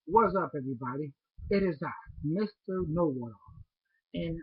What's up, everybody? It is I, Mr. Know-It-All, and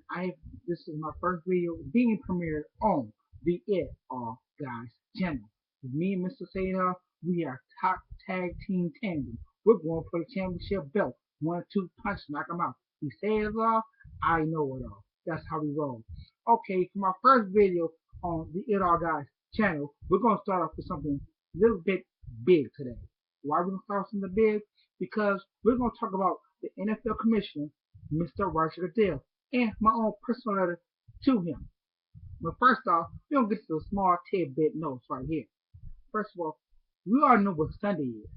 this is my first video being premiered on the It All Guys channel. With me and Mr. Sadar, we are top tag team tandem. We're going for the championship belt. 1-2 punch, knock 'em out. He says it all, I know it all. That's how we roll. Okay, for my first video on the It All Guys channel, we're going to start off with something a little bit big today. Why are we going to start off something big? Because we're going to talk about the NFL commissioner, Mr. Roger Goodell, and my own personal letter to him. But first off, we're going to get to the small tidbit notes right here. First of all, we all know what Sunday is.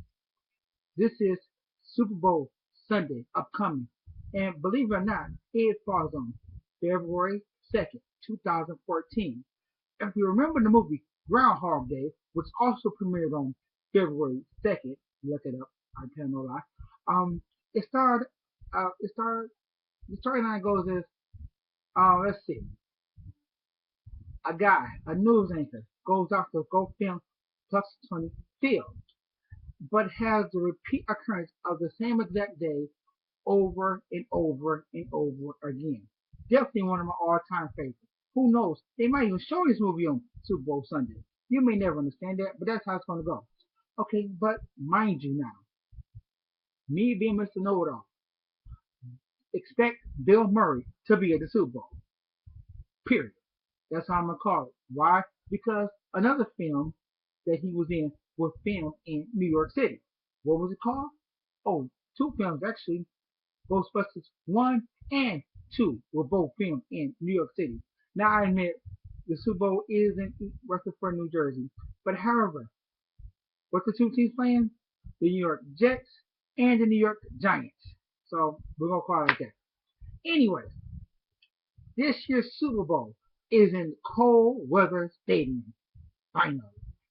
This is Super Bowl Sunday upcoming. And believe it or not, it falls on February 2nd, 2014. If you remember the movie Groundhog Day, which also premiered on February 2nd, look it up, I tell no lie. It started, the storyline goes as, let's see, a guy, a news anchor, goes off to go film Plus 20 field, but has the repeat occurrence of the same exact day over and over and over again. Definitely one of my all-time favorites. Who knows? They might even show this movie on Super Bowl Sunday. You may never understand that, but that's how it's going to go. Okay, but mind you now, me being Mr. Know-It-All, expect Bill Murray to be at the Super Bowl. Period. That's how I'm going to call it. Why? Because another film that he was in was filmed in New York City. What was it called? Oh, two films actually. Ghostbusters 1 and 2 were both filmed in New York City. Now I admit the Super Bowl is in Rutherford, New Jersey. But however, what's the two teams playing? The New York Jets and the New York Giants. So we're going to call it like that. Anyways, this year's Super Bowl is in cold weather stadium. Finally.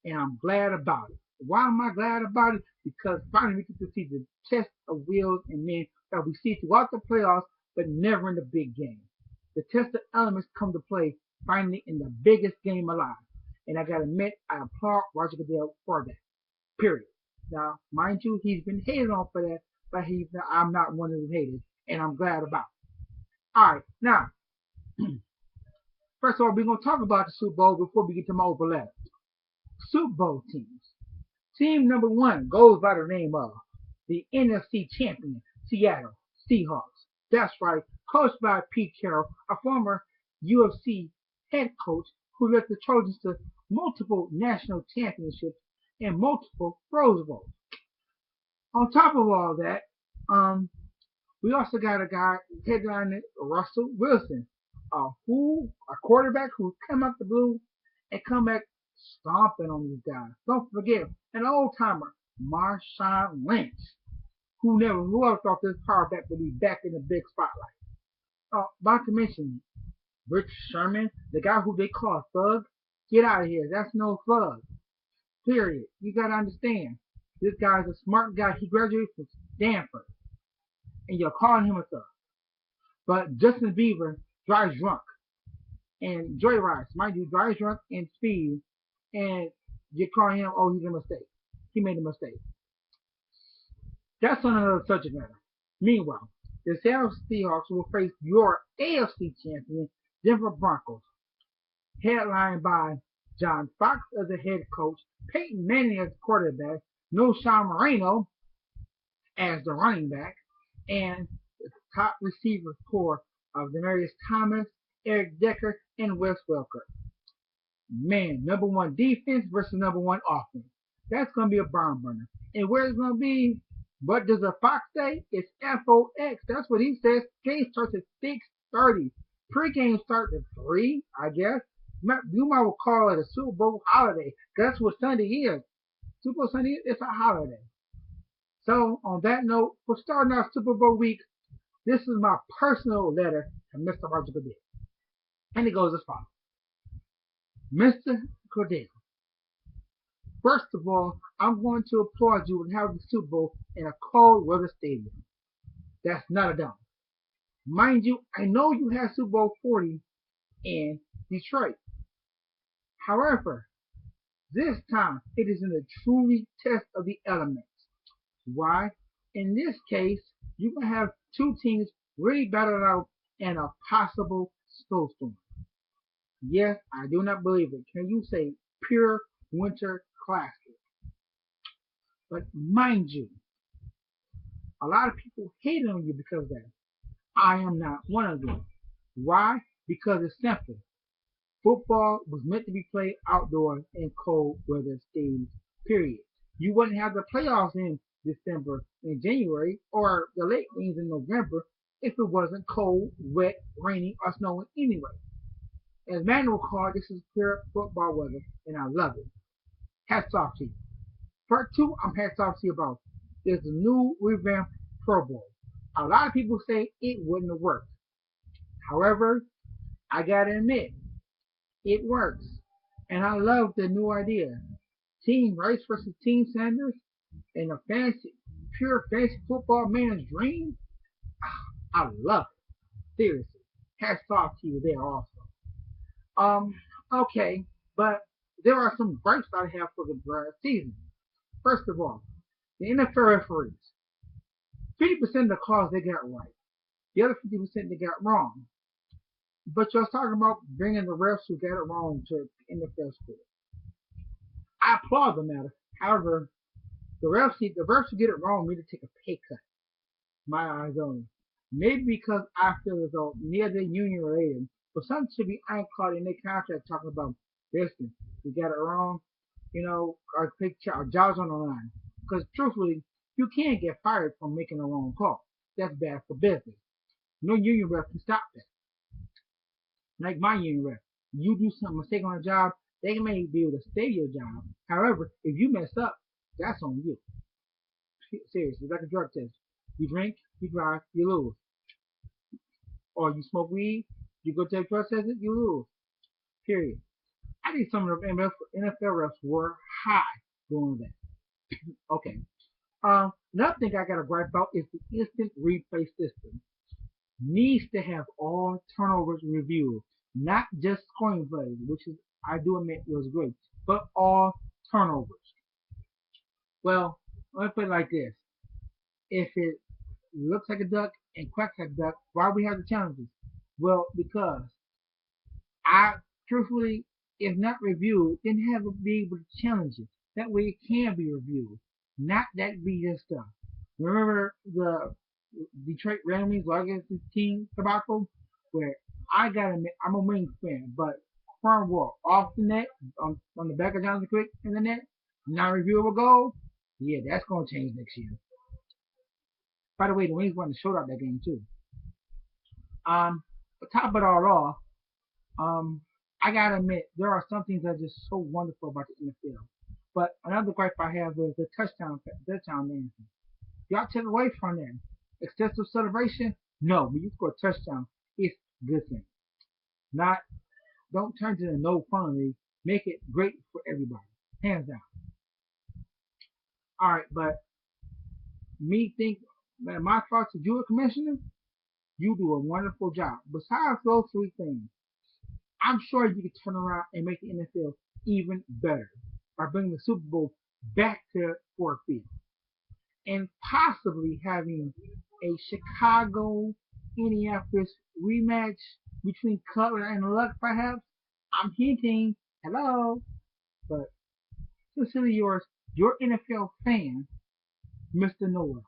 And I'm glad about it. Why am I glad about it? Because finally we get to see the test of wheels and men that we see throughout the playoffs, but never in the big game. The test of elements come to play finally in the biggest game alive. And I gotta admit, I applaud Roger Goodell for that. Period. Now, mind you, he's been hated on for that, but I'm not one of the haters, and I'm glad about it. Alright, now, first of all, we're gonna talk about the Super Bowl before we get to my overlap. Super Bowl teams. Team number 1 goes by the name of the NFC champion Seattle Seahawks. That's right, coached by Pete Carroll, a former UFC head coach who led the Trojans to multiple national championships and multiple Rose Bowls. On top of all that, we also got a guy headlining Russell Wilson, a quarterback who come out the blue and come back stomping on these guys. Don't forget an old timer, Marshawn Lynch, who ever thought this power back would be back in the big spotlight. About to mention Rich Sherman, the guy who they call Thug. Get out of here. That's no Thug. Period. You gotta understand. This guy's a smart guy. He graduated from Stanford. And you're calling him a thug. But Justin Bieber drives drunk. And joyrides. Mind you, drives drunk and speed. And you're calling him, oh, he's a mistake. He made a mistake. That's on another subject matter. Meanwhile, the Seattle Seahawks will face your AFC champion, Denver Broncos, headlined by John Fox as the head coach, Peyton Manning as the quarterback, Sean Moreno as the running back, and the top receiver core of Demarius Thomas, Eric Decker, and Wes Welker. Man, number 1 defense versus number 1 offense. That's going to be a barn burner. And where it's going to be, what does the Fox say? It's FOX. That's what he says. Game starts at 6:30. Pre-game starts at 3, I guess. You might well call it a Super Bowl holiday. That's what Sunday is. Super Bowl Sunday, it's a holiday. So, on that note, for starting our Super Bowl week, this is my personal letter to Mr. Roger Goodell. And it goes as follows. Mr. Goodell, first of all, I'm going to applaud you with having the Super Bowl in a cold weather stadium. That's not a dome. Mind you, I know you had Super Bowl 40 in Detroit. However, this time it is in a truly test of the elements. Why? In this case, you can have two teams really battle out in a possible snowstorm. Yes, I do not believe it. Can you say pure winter classic? But mind you, a lot of people hate on you because of that. I am not one of them. Why? Because it's simple. Football was meant to be played outdoors in cold weather stadiums, period. You wouldn't have the playoffs in December and January or the late games in November if it wasn't cold, wet, rainy, or snowing anyway. As Manuel called, this is pure football weather, and I love it. Hats off to you. Part two, I'm hats off to you about is the new revamped Pro Bowl. A lot of people say it wouldn't have worked. However, I gotta admit, it works. And I love the new idea. Team Rice versus Team Sanders and a fantasy, pure fantasy football man's dream. I love it. Seriously. Hats off to you there also. Um, okay, but there are some gripes I have for the season. First of all, the NFL referees. 50% of the calls they got right. The other 50% they got wrong. But you're talking about bringing the refs who got it wrong to NFL school. I applaud the matter. However, the refs who get it wrong need to take a pay cut. My eyes only. Maybe because I feel as though near the union related, but some should be ironclad in their contract talking about listen, we got it wrong, our jobs on the line. Because truthfully, you can't get fired from making a wrong call. That's bad for business. No union rep can stop that. Like my union rep. You do some mistake on a job, they may be able to stay your job. However, if you mess up, that's on you. Seriously, it's like a drug test. You drink, you drive, you lose. Or you smoke weed, you go take drug tests, you lose. Period. I think some of the NFL refs were high doing that. Okay. Another thing I got to gripe about is the instant replay system. Needs to have all turnovers reviewed, not just scoring plays, which is I do admit was great, but all turnovers. Well, let me put it like this: if it looks like a duck and quacks like a duck, why do we have the challenges? Well, because I truthfully, if not reviewed, then have it be able to challenge it. That way it can be reviewed, not that be just stuff. Remember the Detroit Red Wings against this team tobacco, where I gotta admit I'm a Wings fan, but Cromwell off the net on the back of Jonathan Quick in the net, not reviewable goal. Yeah, that's gonna change next year. By the way, the Wings won the shootout that game too. To top it all off, I gotta admit there are some things that are just so wonderful about the NFL. But another gripe I have is the touchdown dancing. Y'all took away from that. Excessive celebration? No, when you score a touchdown, it's a good thing. Not don't turn to the no fun. Make it great for everybody. Hands down. Alright, but me think that my thoughts as you a commissioner, you do a wonderful job. Besides those three things, I'm sure you can turn around and make the NFL even better by bringing the Super Bowl back to Ford Field and possibly having a Chicago Indianapolis rematch between Cutler and Luck, perhaps. I'm hinting, hello, but sincerely yours, your NFL fan, Mr. Noah.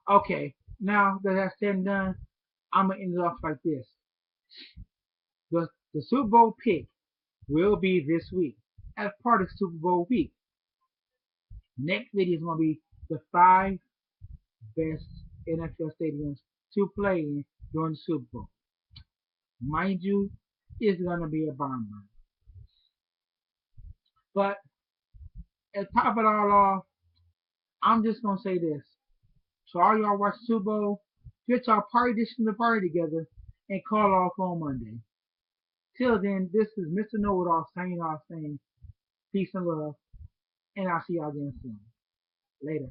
Okay, now that that's said and done, I'm gonna end it off like this. The Super Bowl pick will be this week as part of Super Bowl week. Next video is gonna be the 5 best NFL stadiums to play in during the Super Bowl. Mind you, it's gonna be a bomb run. But at top of it all off, I'm just gonna say this. So all y'all watch Super Bowl, get y'all party dish from the party together and call off on Monday. Till then, this is Mr. Know It All signing off saying peace and love, and I'll see y'all again soon. Later.